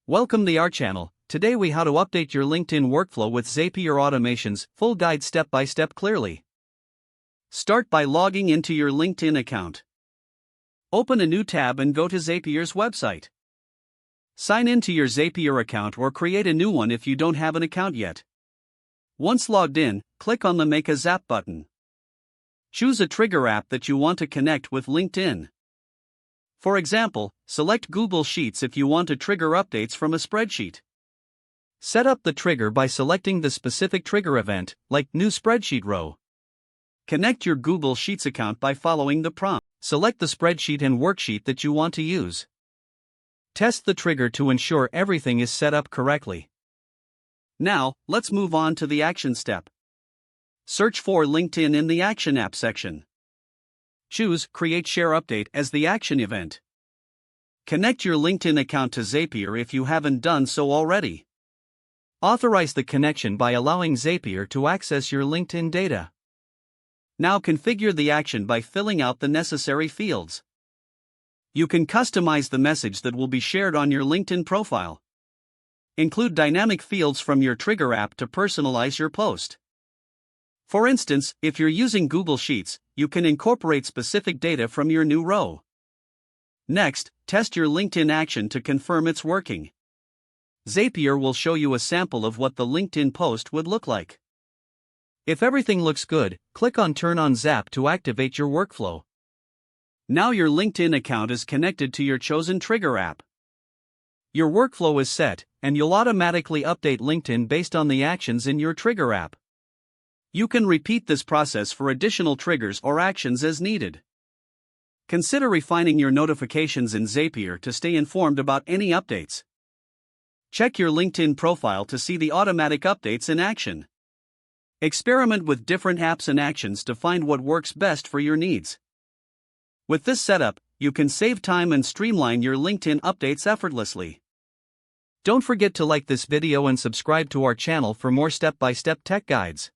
Welcome to our channel. Today we how to update your LinkedIn workflow with Zapier automations, full guide step by step clearly. Start by logging into your LinkedIn account. Open a new tab and go to Zapier's website. Sign in to your Zapier account or create a new one if you don't have an account yet. Once logged in, click on the Make a Zap button. Choose a trigger app that you want to connect with LinkedIn. For example, select Google Sheets if you want to trigger updates from a spreadsheet. Set up the trigger by selecting the specific trigger event, like New Spreadsheet Row. Connect your Google Sheets account by following the prompt. Select the spreadsheet and worksheet that you want to use. Test the trigger to ensure everything is set up correctly. Now, let's move on to the action step. Search for LinkedIn in the Action App section. Choose Create Share Update as the action event. Connect your LinkedIn account to Zapier if you haven't done so already. Authorize the connection by allowing Zapier to access your LinkedIn data. Now configure the action by filling out the necessary fields. You can customize the message that will be shared on your LinkedIn profile. Include dynamic fields from your trigger app to personalize your post. For instance, if you're using Google Sheets, you can incorporate specific data from your new row. Next, test your LinkedIn action to confirm it's working. Zapier will show you a sample of what the LinkedIn post would look like. If everything looks good, click on Turn on Zap to activate your workflow. Now your LinkedIn account is connected to your chosen trigger app. Your workflow is set, and you'll automatically update LinkedIn based on the actions in your trigger app. You can repeat this process for additional triggers or actions as needed. Consider refining your notifications in Zapier to stay informed about any updates. Check your LinkedIn profile to see the automatic updates in action. Experiment with different apps and actions to find what works best for your needs. With this setup, you can save time and streamline your LinkedIn updates effortlessly. Don't forget to like this video and subscribe to our channel for more step-by-step tech guides.